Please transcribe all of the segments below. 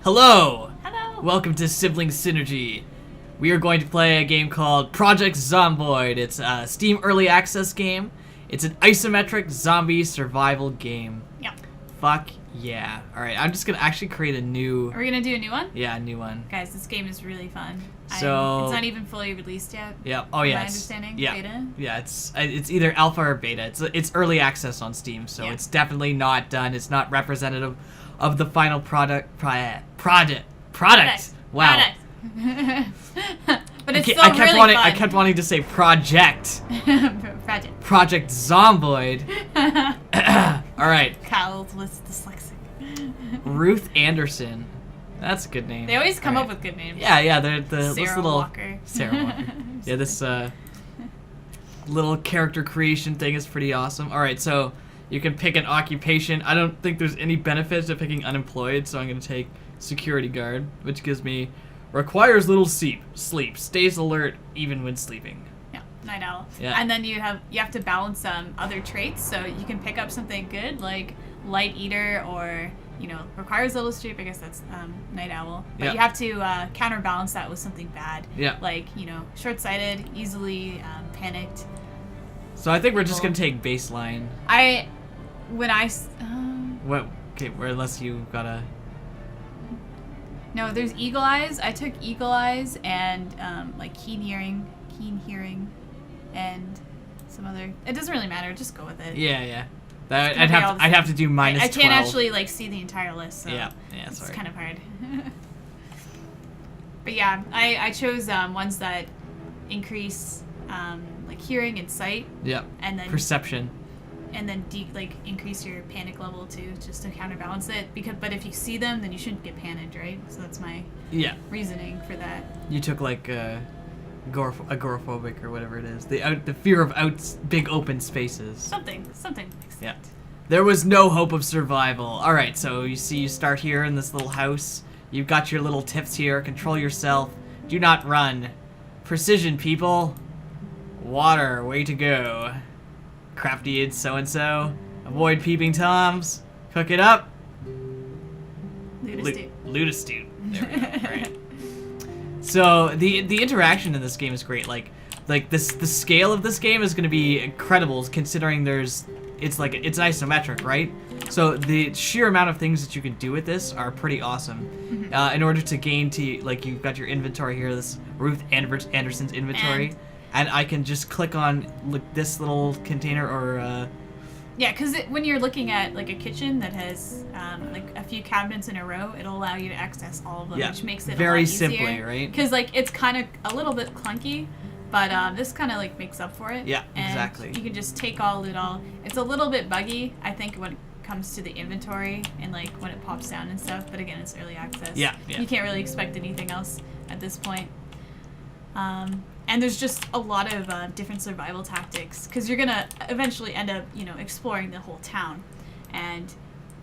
Hello! Hello! Welcome to Sibling Synergy. We are going to play a game called Project Zomboid. It's a Steam Early Access game. It's an isometric zombie survival game. Yep. Fuck yeah. Alright, I'm just gonna actually create a new... Are we gonna do a new one? Yeah, a new one. Guys, this game is really fun. So... It's not even fully released yet. Yeah. Oh yeah. My understanding? Yeah. Beta? Yeah, it's either alpha or beta. It's early access on Steam, so Yeah. it's definitely not done. It's not representative of the final product. Product. Wow. But it's still I kept really wanting. fun. I kept wanting to say project. Project. Project Zomboid. All right. Kyle was dyslexic. Ruth Anderson. That's a good name. They always come All up with good names. Yeah. They're this Sarah little Walker. Sarah Walker. Yeah, this little character creation thing is pretty awesome. All right, so you can pick an occupation. I don't think there's any benefits to picking unemployed, so I'm gonna take security guard, which gives me requires little sleep, stays alert even when sleeping. Yeah, night owl. Yeah. And then you have to balance other traits, so you can pick up something good like light eater or requires little sleep. I guess that's night owl. But Yeah. you have to counterbalance that with something bad. Yeah. Like short-sighted, easily panicked. So I think we're just gonna take baseline. What? Okay, unless you gotta. No, there's eagle eyes. I took eagle eyes and like keen hearing, and some other. It doesn't really matter. Just go with it. Yeah. I'd have to do minus I can't 12. actually see the entire list. So Yeah. it's Sorry. kind of hard. But yeah, I chose ones that increase like hearing and sight. Yeah. And then Perception. And then increase your panic level too, just to counterbalance it. But if you see them, then you shouldn't get panicked, right? So that's my reasoning for that. You took like agoraphobic or whatever it is. The fear of big open spaces. Something like that. Yeah. There was no hope of survival. All right, so you start here in this little house. You've got your little tips here. Control yourself. Do not run. Precision, people. Water, way to go. Crafty aids, so-and-so. Avoid peeping toms. Cook it up. Loot astute. There we go. All right. So the interaction in this game is great. Like the scale of this game is going to be incredible, considering it's isometric, right? So the sheer amount of things that you can do with this are pretty awesome. Mm-hmm. In order to gain you've got your inventory here, this Ruth Anderson's inventory, and I can just click on this little container or. Yeah, because when you're looking at like a kitchen that has like a few cabinets in a row, it'll allow you to access all of them, which makes it very a lot easier. simply, right? Because it's kind of a little bit clunky, but this kind of makes up for it. Yeah, and exactly. You can just take all, loot all. It's a little bit buggy, I think, when it comes to the inventory and when it pops down and stuff. But again, it's early access. Yeah. You can't really expect anything else at this point. And there's just a lot of different survival tactics, because you're gonna eventually end up, exploring the whole town, and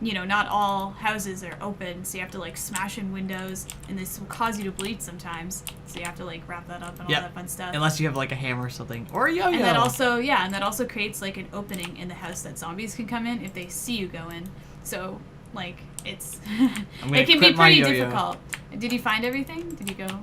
not all houses are open, so you have to smash in windows, and this will cause you to bleed sometimes, so you have to wrap that up and all that fun stuff. Unless you have a hammer or something, or a yo-yo. And that also creates an opening in the house that zombies can come in if they see you go in. So it's it can be pretty difficult. Did you find everything? Did you go?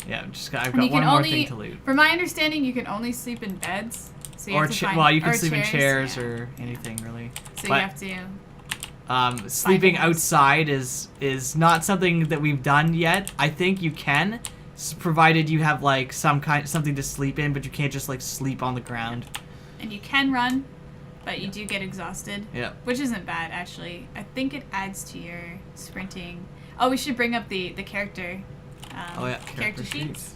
Yeah, I've got one more thing to loot. From my understanding, you can only sleep in beds. So you have to you can sleep in chairs or anything really. So you have to. Sleeping outside is not something that we've done yet. I think you can, provided you have something to sleep in, but you can't just sleep on the ground. And you can run, but you do get exhausted. Yeah. Which isn't bad actually. I think it adds to your sprinting. Oh, we should bring up the character. Character sheets.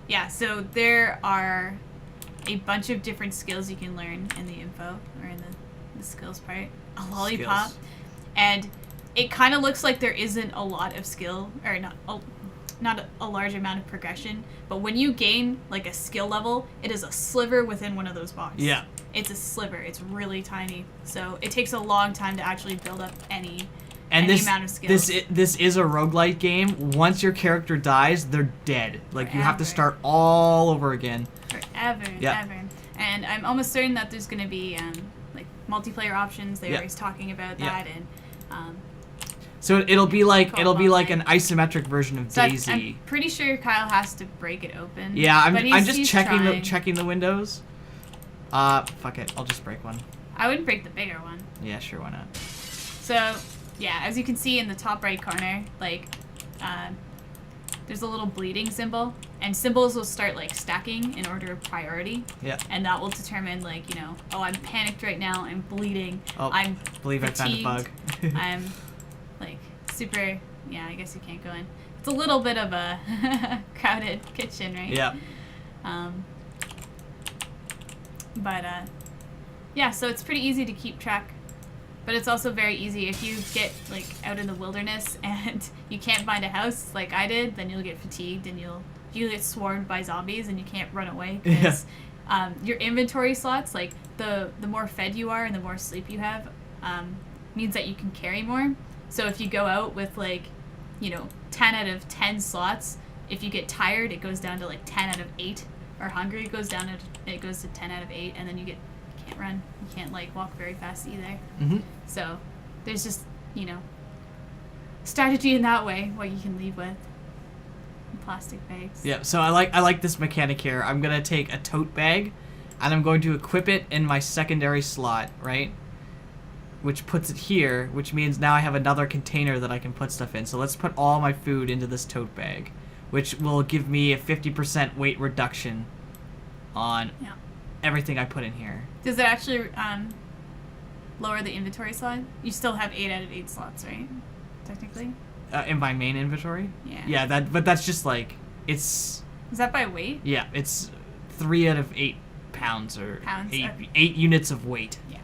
Yeah, so there are a bunch of different skills you can learn in the info, or in the skills part. A lollipop. Skills. And it kind of looks like there isn't a lot of skill, or not a large amount of progression, but when you gain a skill level, it is a sliver within one of those boxes. Yeah. It's a sliver. It's really tiny. So it takes a long time to actually build up any amount of skills. This is a roguelite game. Once your character dies, they're dead. You have to start all over again. Forever. And I'm almost certain that there's going to be multiplayer options. They're always talking about that, and So it'll be like Co-op an isometric version of So Daisy. I'm pretty sure Kyle has to break it open. Yeah, I'm but just he's checking trying. the windows. Fuck it, I'll just break one. I would break the bigger one. Yeah, sure, why not? So, yeah, as you can see in the top right corner, like, there's a little bleeding symbol, and symbols will start, like, stacking in order of priority. Yeah. And that will determine, like, you know, oh, I'm panicked right now, I'm bleeding, Oh, I'm believe fatigued, I found a bug. I'm, like, super, yeah, I guess you can't go in. It's a little bit of a crowded kitchen, right? Yeah. But, yeah, so it's pretty easy to keep track. But it's also very easy if you get, like, out in the wilderness and you can't find a house like I did, then you'll get fatigued and you'll get swarmed by zombies and you can't run away because your inventory slots, like, the more fed you are and the more sleep you have, means that you can carry more. So if you go out with, like, you know, 10 out of 10 slots, if you get tired, it goes down to, like, 10 out of 8. Or hungry, it goes to 10 out of 8, and then you can't run. You can't, like, walk very fast either. Mm-hmm. So there's just, you know, strategy in that way, what you can leave with. Plastic bags. Yeah, so I like this mechanic here. I'm gonna take a tote bag, and I'm going to equip it in my secondary slot, right? Which puts it here, which means now I have another container that I can put stuff in. So let's put all my food into this tote bag, which will give me a 50% weight reduction on everything I put in here. Does it actually lower the inventory slot? You still have 8 out of 8 slots, right? Technically? In my main inventory? Yeah. Yeah, but that's just like, it's... Is that by weight? Yeah, it's 3 out of 8 pounds, or Pounds, 8 units of weight. Yeah.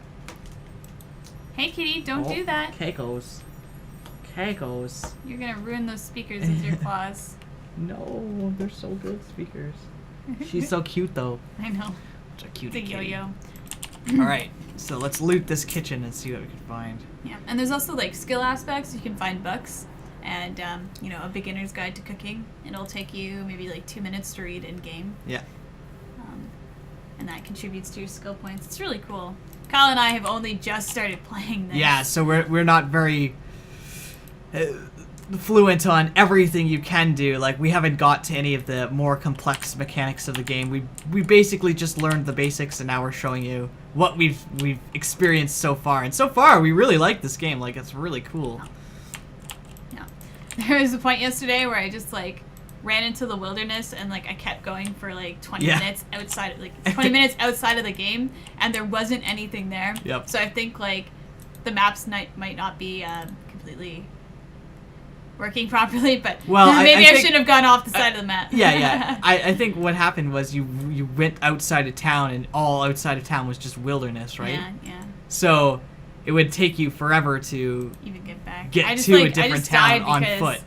Hey, kitty, don't do that. Cakos. Cakos. You're gonna ruin those speakers with your claws. No, they're so good speakers. She's so cute, though. I know. Such a cute It's a kitty. yo-yo. Alright, so let's loot this kitchen and see what we can find. Yeah, and there's also, like, skill aspects. You can find books and, you know, a beginner's guide to cooking. It'll take you maybe, like, 2 minutes to read in-game. Yeah. And that contributes to your skill points. It's really cool. Kyle and I have only just started playing this. Yeah, so we're not very fluent on everything you can do. Like, we haven't got to any of the more complex mechanics of the game. We basically just learned the basics, and now we're showing you what we've experienced so far. And so far, we really like this game. Like, it's really cool. Yeah. There was a point yesterday where I just, like, ran into the wilderness and, like, I kept going for, like, 20 minutes outside, like, 20 minutes outside of the game, and there wasn't anything there. Yep. So I think, like, the maps might not be completely working properly, but maybe I should have gone off the side of the map. Yeah. I think what happened was you went outside of town, and all outside of town was just wilderness, right? Yeah. So it would take you forever to even get back. Get I just, to a like, different town on foot.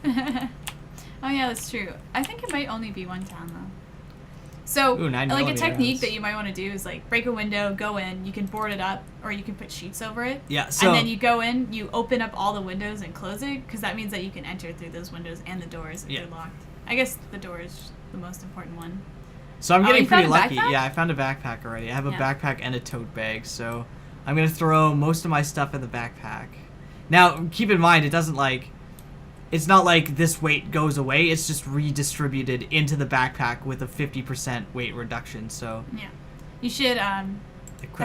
Oh yeah, that's true. I think it might only be one town though. So, Ooh, 9 like, a millimeter technique rounds. that you might want to do is, like, break a window, go in, you can board it up, or you can put sheets over it. Yeah, so... And then you go in, you open up all the windows and close it, because that means that you can enter through those windows and the doors if they're locked. I guess the door is the most important one. So I'm getting pretty lucky. Backpack? Yeah, I found a backpack already. I have a backpack and a tote bag, so I'm going to throw most of my stuff in the backpack. Now, keep in mind, it doesn't, like... It's not like this weight goes away, it's just redistributed into the backpack with a 50% weight reduction, so... Yeah. You should, I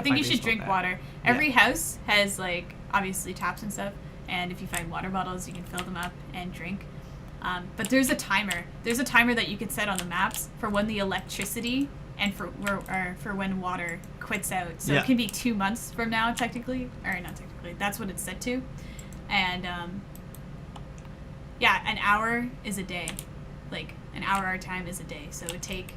think you should drink water. Every house has, like, obviously taps and stuff, and if you find water bottles, you can fill them up and drink. But there's a timer. There's a timer that you can set on the maps for when the electricity and for when water quits out. So it can be 2 months from now, technically. Or not technically. That's what it's set to. And, yeah, an hour is a day. Like, an hour our time is a day. So it would take,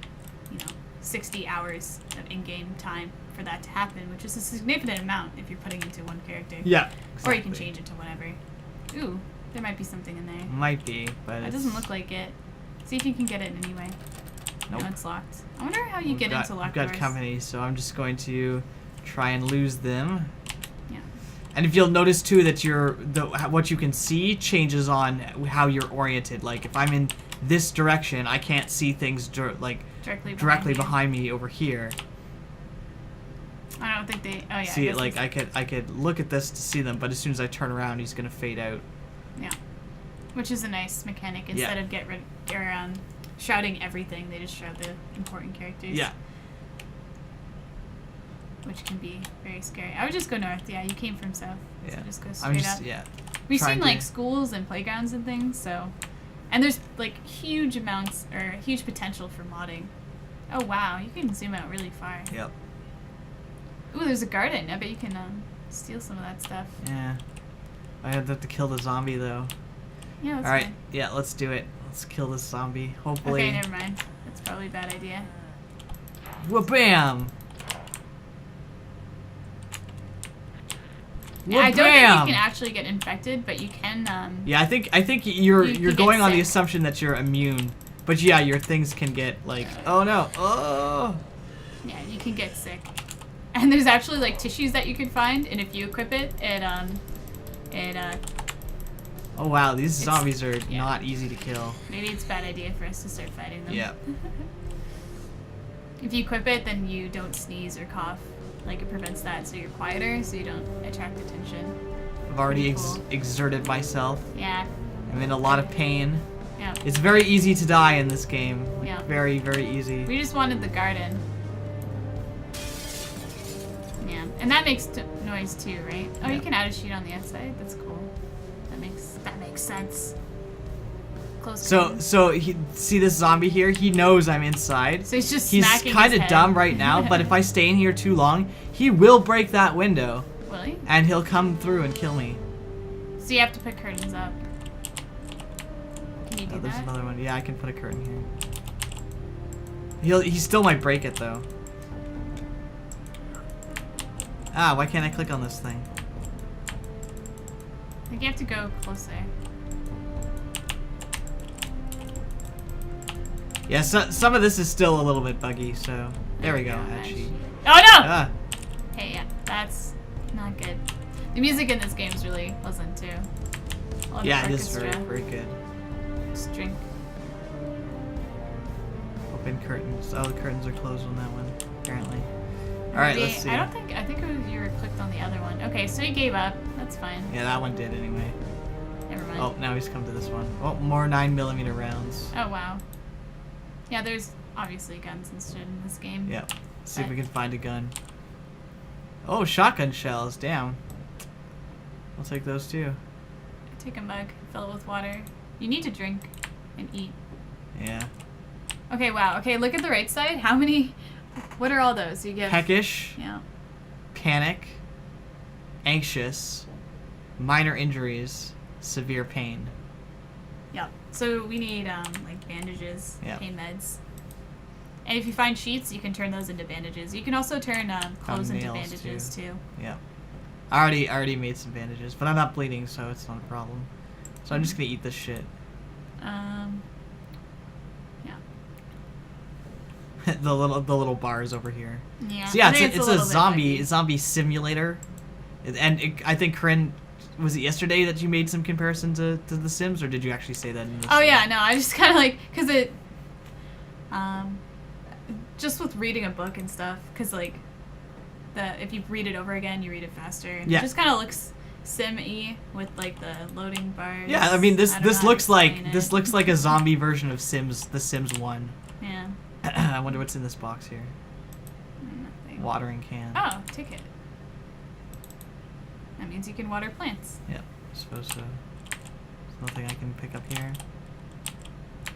60 hours of in-game time for that to happen, which is a significant amount if you're putting into one character. Yeah, exactly. Or you can change it to whatever. Ooh, there might be something in there. Might be, but it doesn't look like it. See if you can get it anyway. Nope. No, it's locked. I wonder how you get into locked doors. doors. I've got company, so I'm just going to try and lose them. Yeah. And if you'll notice too that what you can see changes on how you're oriented. Like if I'm in this direction, I can't see things directly behind me over here. I don't think they. See, like I could look at this to see them, but as soon as I turn around, he's gonna fade out. Yeah. Which is a nice mechanic. Instead of shrouding everything, they just shroud the important characters. Yeah. Which can be very scary. I would just go north. Yeah, you came from south. Yeah. So just go straight up. Yeah. We've trying seen like to- schools and playgrounds and things, so. And there's like huge potential for modding. Oh wow, you can zoom out really far. Yep. Ooh, there's a garden. I bet you can steal some of that stuff. Yeah. I have to kill the zombie though. Yeah, that's All right. fine. Yeah, let's do it. Let's kill this zombie. Hopefully. Okay, never mind. That's probably a bad idea. Wha-bam! Yeah, I don't think Wha-bam! you can actually get infected, but you can. Yeah, I think you're You get going on the sick. assumption that you're immune, but yeah, your things can get like, oh no, oh. Yeah, you can get sick. And there's actually like tissues that you can find, and if you equip it, Oh wow, these It's- zombies are yeah. not easy to kill. maybe it's a bad idea for us to start fighting them. Yeah. If you equip it, then you don't sneeze or cough. Like it prevents that, so you're quieter, so you don't attract attention. I've already Pretty cool. exerted myself. Yeah, I'm in a lot of pain. yeah. It's very easy to die in this game. Like, Yeah. Very, very easy. We just wanted the garden. Yeah, and that makes noise too, right? Oh, Yeah. you can add a sheet on the outside. That's cool. That makes sense. Close. curtain. So see this zombie here? He knows I'm inside. So he's just He's smacking kind his of head. dumb right now, but if I stay in here too long, he will break that window, Will he? and he'll come through and kill me. So you have to put curtains up. Can you do Oh, there's that? another one. Yeah, I can put a curtain here. He still might break it though. Ah, why can't I click on this thing? I think you have to go closer. Yeah, so, some of this is still a little bit buggy, so there we go. Add Actually, sheet. Oh no! ah, Hey, yeah, that's not good. The music in this game is really pleasant too. A lot of yeah, it is very, orchestra. very good. Just drink. Open curtains. Oh, the curtains are closed on that one, apparently. All right, Maybe- let's see. I think it was you were clicked on the other one. Okay, so he gave up. That's fine. Yeah, that one did anyway. Never mind. Oh, now he's come to this one. Oh, more 9mm rounds. Oh wow. Yeah, there's obviously guns and shit in this game. Yeah. See if we can find a gun. Oh, shotgun shells. Damn. I'll take those too. Take a mug, fill it with water. You need to drink and eat. Yeah. Okay, wow. Okay, look at the right side. How many? What are all those? You get. Peckish, Yeah. panic, anxious, minor injuries, severe pain. Yep. So we need like bandages, Yeah. pain meds. And if you find sheets, you can turn those into bandages. You can also turn clothes into nails, bandages too. Yeah. I already made some bandages, but I'm not bleeding, so it's not a problem. So I'm just gonna eat this shit. Yeah. the little bars over here. Yeah. So yeah, I think it's a little bit buggy. zombie simulator, I think Corinne, was it yesterday that you made some comparison to The Sims, or did you actually say that in this Oh one? yeah, no, I just kind of like because it, just with reading a book and stuff, because like, if you read it over again, you read it faster. And Yeah. It just kind of looks sim-y with like the loading bars. Yeah, I mean this don't know how to looks like explain it. a zombie version of The Sims 1. Yeah. I wonder what's in this box here. Nothing. Watering can. Oh, ticket. That means you can water plants. Yeah, I suppose so. There's nothing I can pick up here.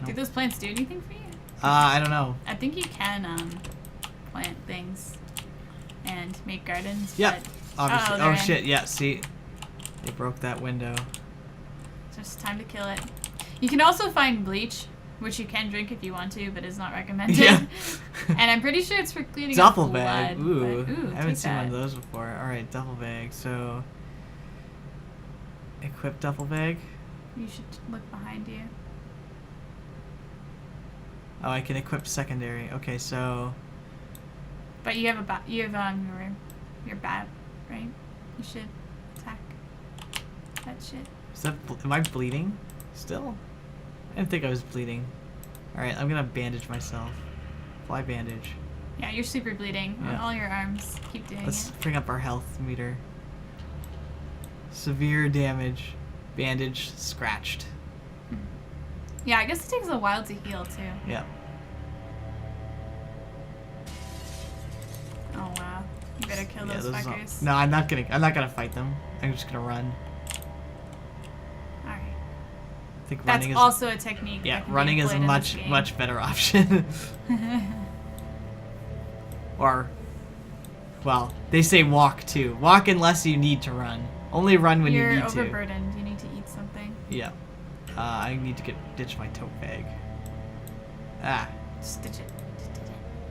Do Nope. those plants do anything for you? I don't know. I think you can plant things and make gardens. Yeah, but obviously. they're Oh in. shit, yeah, see. They broke that window. It's just time to kill it. You can also find bleach, which you can drink if you want to, but is not recommended. Yeah. And I'm pretty sure it's for cleaning Duffel up bag. blood, Ooh, but, I haven't take seen one of that. those before. Alright, duffel bag. So, equip duffel bag. You should look behind you. Oh, I can equip secondary. Okay, so But you have your bat, right? You should attack that shit. is that am I bleeding still? I didn't think I was bleeding. All right, I'm gonna bandage myself. Fly bandage. Yeah, you're super bleeding on Yeah. all your arms. Keep doing Let's it. bring up our health meter. Severe damage. Bandage scratched. Yeah, I guess it takes a while to heal too. Yeah. Oh wow. You better kill Yeah, those those fuckers. no, I'm not gonna fight them. I'm just gonna run. Alright. I think That's running is also a technique. yeah, that can running be is a employed in this game. much better option. Or well, they say walk too. Walk unless you need to run. Only run when You're you need overburdened. You need to eat something. to. Yeah. I need to ditch my tote bag. Ah, Just ditch it. Just ditch it.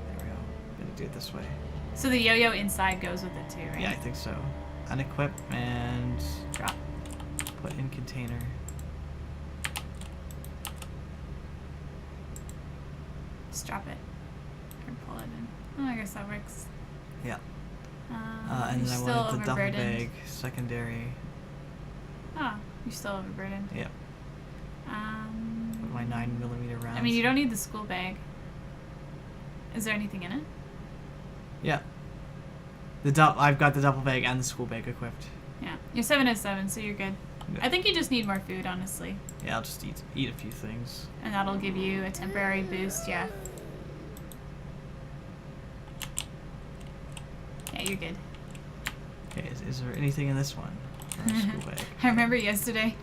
there we go. I'm gonna do it this way. So the yo-yo inside goes with it too, right? Yeah, I think so. Unequip and Drop. put in container. Just drop it. Or pull it in. Oh, I guess that works. Yeah. You're And then I still wanted the duffel overburdened. bag, secondary. Oh, you're still overburdened. Yep. Put my 9mm rounds. I mean, you don't need the school bag. Is there anything in it? Yeah. I've got the duffel bag and the school bag equipped. Yeah. You're 707, so you're good. Yeah. I think you just need more food, honestly. Yeah, I'll just eat a few things. And that'll give you a temporary boost, yeah. Yeah, you're good. Okay, is there anything in this one? Or a school bag. I remember yesterday,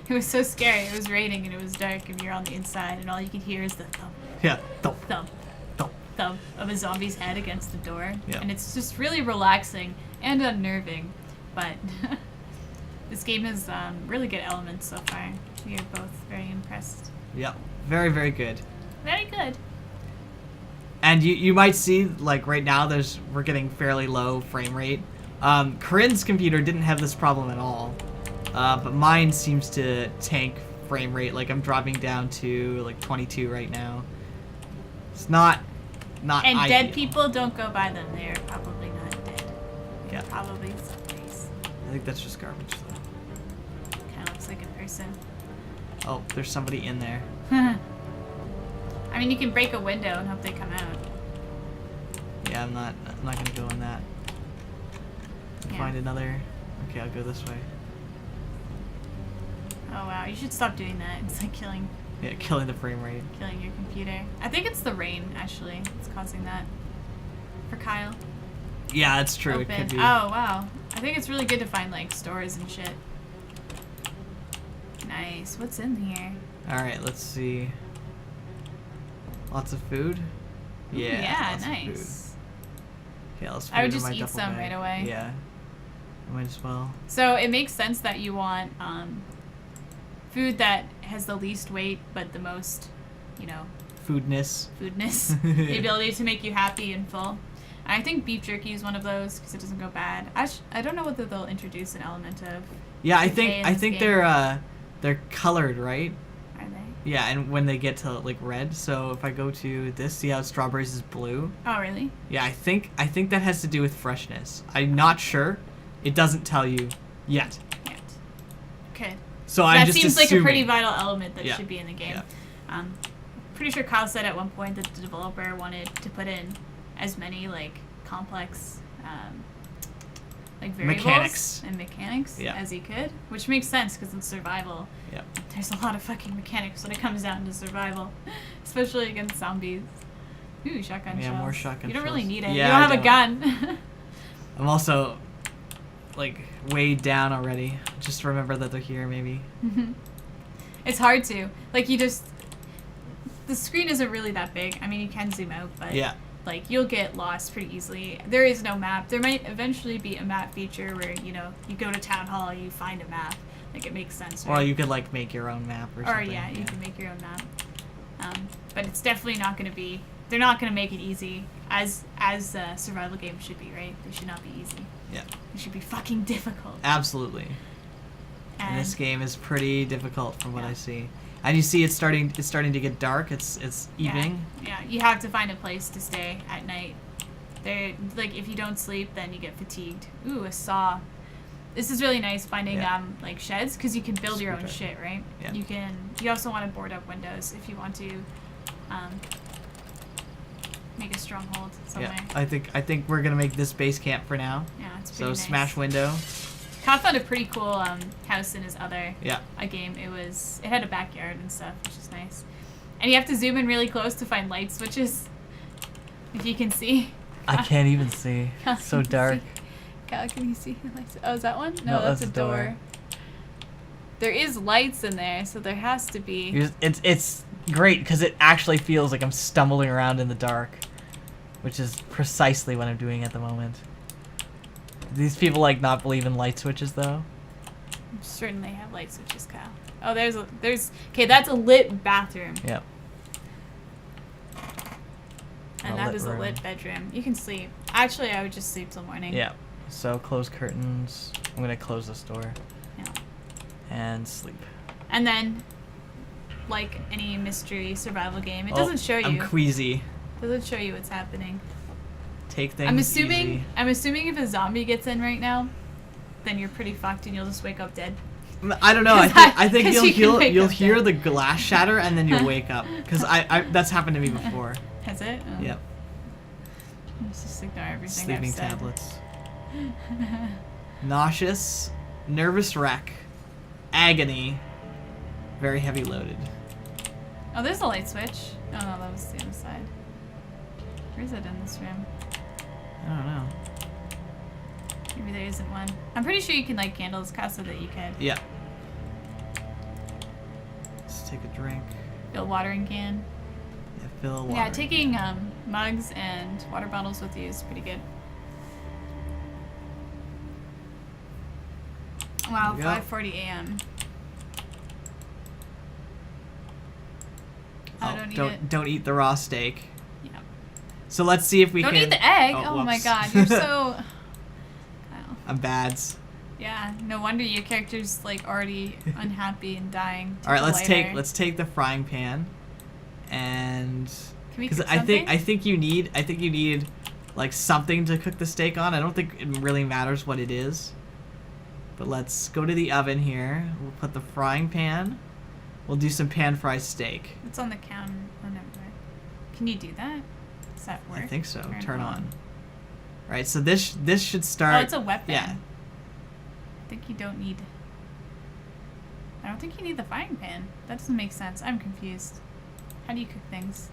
it was so scary. It was raining and it was dark and you're on the inside and all you could hear is the thump, Yeah. Thump, thump, thump. thump of a zombie's head against the door. Yeah. And it's just really relaxing and unnerving. But this game has really good elements so far. We are both very impressed. Yep. Very, very good. Very good. And you might see, like, right now we're getting fairly low frame rate. Corinne's computer didn't have this problem at all. But mine seems to tank frame rate. Like, I'm dropping down to, like, 22 right now. It's not And ideal. dead people, don't go by them. They're probably not dead. Yeah. Probably zombies. I think that's just garbage, though. Kind of looks like a person. Oh, there's somebody in there. I mean, you can break a window and hope they come out. Yeah, I'm not gonna go in that. Yeah. Find another. Okay, I'll go this way. Oh wow, you should stop doing that. It's like killing Yeah, killing the frame rate. your computer. I think it's the rain, actually. It's causing that. For Kyle. Yeah, that's true. Open. It could be. Oh wow. I think it's really good to find like stores and shit. Nice. What's in here? All right, let's see. Lots of food. Ooh, Yeah. yeah, lots of food. nice. Okay, let's. I would put it in just my eat duffel some bag. right away. Yeah. Might as well. So it makes sense that you want food that has the least weight but the most, Foodness. foodness. The ability to make you happy and full. I think beef jerky is one of those because it doesn't go bad. I don't know whether they'll introduce an element of. Yeah, I decay in think this game. they're colored, right? Are they? Yeah, and when they get to like red. So if I go to this, see how strawberries is blue? Oh really? Yeah, I think that has to do with freshness. I'm not sure. It doesn't tell you yet. Yet. Okay. So I'm That just seems assuming. like a pretty vital element that Yeah. should be in the game. Yeah. Pretty sure Kyle said at one point that the developer wanted to put in as many like complex like variables Mechanics. and mechanics Yeah. as he could, which makes sense because in survival, Yeah. there's a lot of fucking mechanics when it comes down to survival, especially against zombies. Ooh, shotgun Yeah, shells. more shotgun You don't really shells. need it. Yeah, you don't I have a gun. I'm also like weighed down already. Just remember that they're here, maybe. It's hard to. Like, the screen isn't really that big. I mean, you can zoom out, but Yeah. like you'll get lost pretty easily. There is no map. There might eventually be a map feature where, you go to town hall, you find a map. Like, it makes sense, right? Or you could like make your own map or Or, something. yeah, you can make your own map. But it's definitely not going to be... They're not going to make it easy, as survival games should be, right? They should not be easy. Yeah. They should be fucking difficult. Absolutely. And And this game is pretty difficult from what Yeah. I see. And you see it's starting to get dark. It's evening. Yeah, you have to find a place to stay at night. There, like, if you don't sleep, then you get fatigued. Ooh, a saw. This is really nice finding Yeah. like sheds because you can build your own Screwdriver. shit, right? Yeah. You also want to board up windows if you want to make a stronghold somewhere. Yeah. I think we're gonna make this base camp for now. Yeah, it's pretty So nice. smash window. Kyle found a pretty cool house in his other Yeah. game. It had a backyard and stuff, which is nice. And you have to zoom in really close to find light switches. If you can see. I can't even see. It's so dark. Cal, can you see the lights? Oh, is that one? No, that's a that's a door. door. There is lights in there, so there has to be. It's great because it actually feels like I'm stumbling around in the dark, which is precisely what I'm doing at the moment. These people like not believe in light switches though. Certainly have light switches, Kyle. Oh, there's okay. That's a lit bathroom. Yep. And A that lit is a room. lit bedroom. You can sleep. Actually, I would just sleep till morning. Yeah. So close curtains. I'm gonna close this door. Yeah. And sleep. And then, like any mystery survival game, it doesn't show you. I'm queasy. Doesn't show you what's happening. Take things I'm assuming. easy. I'm assuming if a zombie gets in right now, then you're pretty fucked and you'll just wake up dead. I don't know. I think 'Cause you'll you can wake you'll up hear dead. the glass shatter and then you'll wake up. Because I that's happened to me before. Has it? Oh. Yep. Let's just ignore everything Sleeping I've said. tablets. Nauseous, nervous wreck, agony, very heavy loaded. Oh, there's a light switch. Oh no, that was the other side. Where is it in this room? I don't know. Maybe there isn't one. I'm pretty sure you can light candles, Kyle said that you could. Yeah. Let's take a drink. Fill watering can. Yeah, fill a water. Yeah, taking mugs and water bottles with you is pretty good. Wow, There we go. 5:40 a.m. I Don't eat the raw steak. Yeah. So let's see if we Don't can. eat the egg. Oh, Oh, my whoops. god, you're so. Kyle. I'm bads. Yeah, no wonder your character's like already unhappy and dying. All right, let's lighter. take the frying pan, and Can we because cook I think you need like something to cook the steak on. I don't think it really matters what it is. But let's go to the oven here. We'll put the frying pan. We'll do some pan fried steak. It's on the counter. Oh, never mind. Can you do that? Does that work? I think so. Turn it on. Right. So this should start. Oh, it's a weapon. Yeah. I think you don't need. I don't think you need the frying pan. That doesn't make sense. I'm confused. How do you cook things?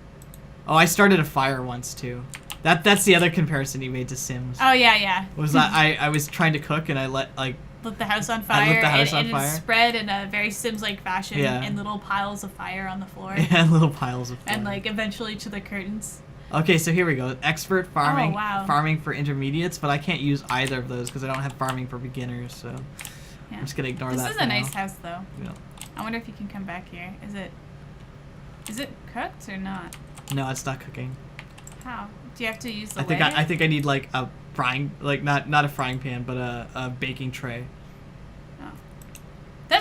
Oh, I started a fire once too. That's the other comparison you made to Sims. Oh yeah, yeah. Was that I was trying to cook and I let Lit the house on I fire. lit the house on and fire. It spread in a very Sims-like fashion Yeah. in little piles of fire on the floor. and little piles of fire. And like eventually to the curtains. Okay, so here we go. Expert farming. Oh, wow. Farming for intermediates, but I can't use either of those because I don't have farming for beginners. So Yeah. I'm just gonna ignore This that. is for a nice now. house though. Yeah. I wonder if you can come back here. Is it cooked or not? No, it's not cooking. How? Do you have to use the I think I need like a frying, like not a frying pan, but a baking tray. Oh. That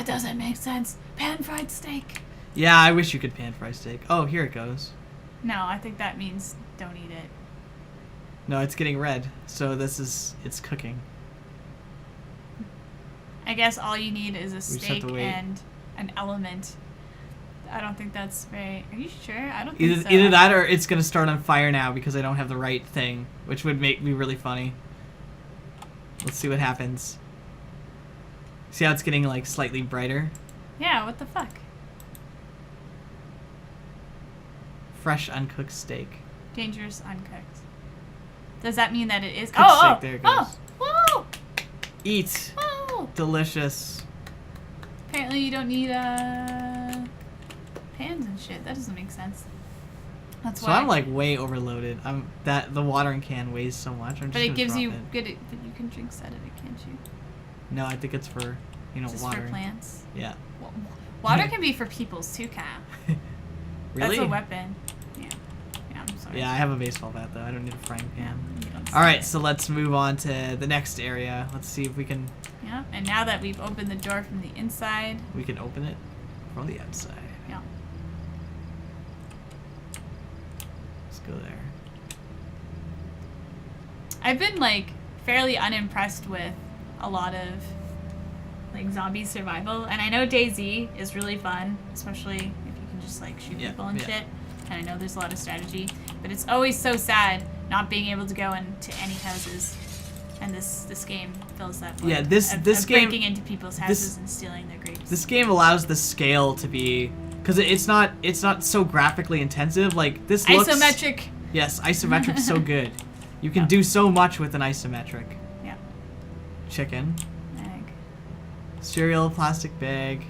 doesn't make sense. Pan fried steak. Yeah, I wish you could pan fry steak. Oh, here it goes. No, I think that means don't eat it. No, it's getting red. So it's cooking. I guess all you need is a just have steak to wait. and an element. I don't think that's very. Are you sure? I don't think Either, so. either that or it's gonna start on fire now because I don't have the right thing, which would make me really funny. Let's see what happens. See how it's getting like slightly brighter? Yeah. What the fuck? Fresh uncooked steak. Dangerous uncooked. Does that mean that it is? Cooked Oh, steak, there it goes. Whoa! Eat. Whoa! Delicious. Apparently you don't need pans and shit. That doesn't make sense. That's So why. I'm like way overloaded. The watering can weighs so much. I'm just But it gonna gives drop you it. good. But you can drink out of it, can't you? No, I think it's for Just water. for plants. Yeah. Well, water can be for people's too, Kyle. Really? That's a weapon. Yeah. Yeah. I'm sorry. Yeah, I have a baseball bat though. I don't need a frying pan. You don't All right, say so let's move on to the next area. Let's see if we can it. Yeah. And now that we've opened the door from the inside. open it from the outside. Yeah. Let's go there. I've been like fairly unimpressed with a lot of like zombie survival, and I know DayZ is really fun, especially if you can just like shoot Yeah, people and yeah. shit. And I know there's a lot of strategy, but it's always so sad not being able to go into any houses. And this game fills that void. Yeah, this of game- breaking into people's houses and stealing their grapes. This game allows the scale to be because it's not so graphically intensive. Like this looks Isometric. Yes, isometric's so good. You can do so much with an isometric. Yeah. Chicken. Egg. Cereal, plastic bag.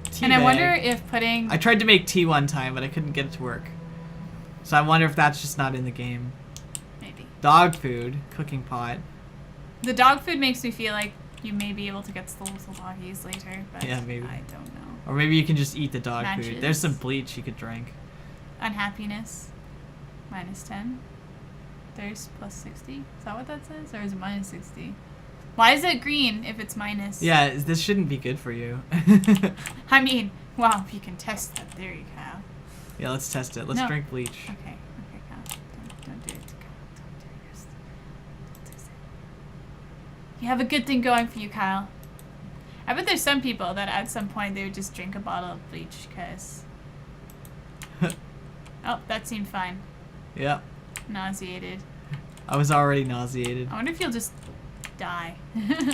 Tea And I bag. wonder if putting... I tried to make tea one time, but I couldn't get it to work. So I wonder if that's just not in the game. Maybe. Dog food, cooking pot. The dog food makes me feel like you may be able to get the little doggies later, but Yeah, maybe. I don't know. Or maybe you can just eat the dog food. Matches. There's some bleach you could drink. Unhappiness. -10. Thirst +60. Is that what that says? Or is it -60? Why is it green if it's minus? Yeah, this shouldn't be good for you. I mean, well, you can test that theory, Kyle. Yeah, let's test it. Let's No. drink bleach. Okay, Kyle. Don't do it, Kyle. Don't do it. Don't do it. You have a good thing going for you, Kyle. I bet there's some people that at some point they would just drink a bottle of bleach, because... Oh, that seemed fine. Yeah, Nauseated. I was already nauseated. I wonder if you'll just die.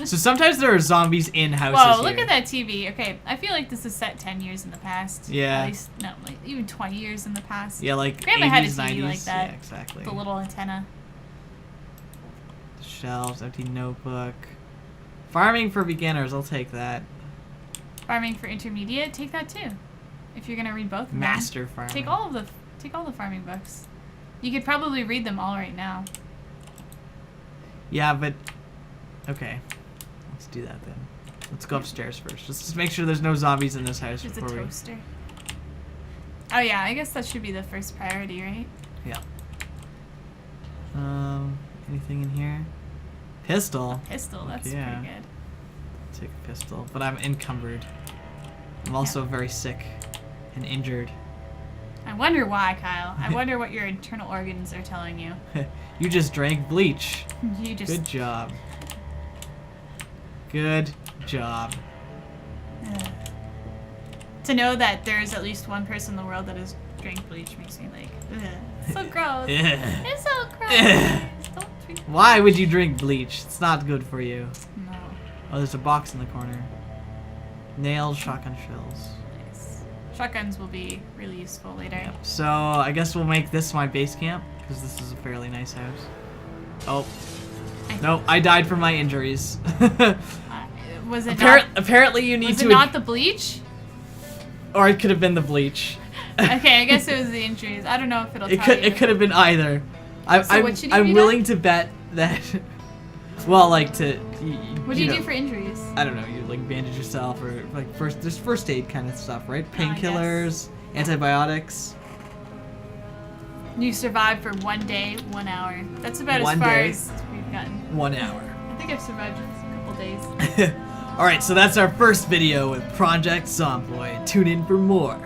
So sometimes there are zombies in houses Whoa, look here. at that TV. Okay, I feel like this is set 10 years in the past. Yeah. At least, no, like even 20 years in the past. Yeah, like Grandma 80s, had a 90s. TV like that. Yeah, exactly. The little antenna. Shelves, empty notebook. Farming for beginners, I'll take that. Farming for intermediate, take that too. If you're gonna read both of them. Master farming. Take all the farming books. You could probably read them all right now. Yeah, but... Okay. Let's do that then. Let's go upstairs first. Let's just make sure there's no zombies in this house There's a before toaster. Oh yeah, I guess that should be the first priority, right? Yeah. Anything in here? Pistol. Pistol, that's Yeah. pretty good. Take a pistol. But I'm encumbered. I'm also very sick and injured. I wonder why, Kyle. I wonder what your internal organs are telling you. You just drank bleach. You just... Good job. Good job. To know that there's at least one person in the world that has drank bleach makes me like, ugh. So gross. Ugh. It's so gross. Ugh. Don't drink. Why would you drink bleach? It's not good for you. No. Oh, there's a box in the corner. Nails, shotgun shells. Nice. Shotguns will be really useful later. Yep. So I guess we'll make this my base camp because this is a fairly nice house. Oh. No, I died from my injuries. Was it not? Apparently you need Was to... it not the bleach? Or it could have been the bleach. Okay, I guess it was the injuries. I don't know if it'll It tell could you. It could have been either. what should you I'm read willing on? to bet that. Well, like to. What do you do for injuries? I don't know. You like bandage yourself or like there's first aid kind of stuff, right? I guess. Painkillers, antibiotics. You survived for 1 day, 1 hour. That's about One as far day. as we've gotten. 1 hour. I think I've survived just a couple days. All right, so that's our first video with Project Zomboid. Tune in for more.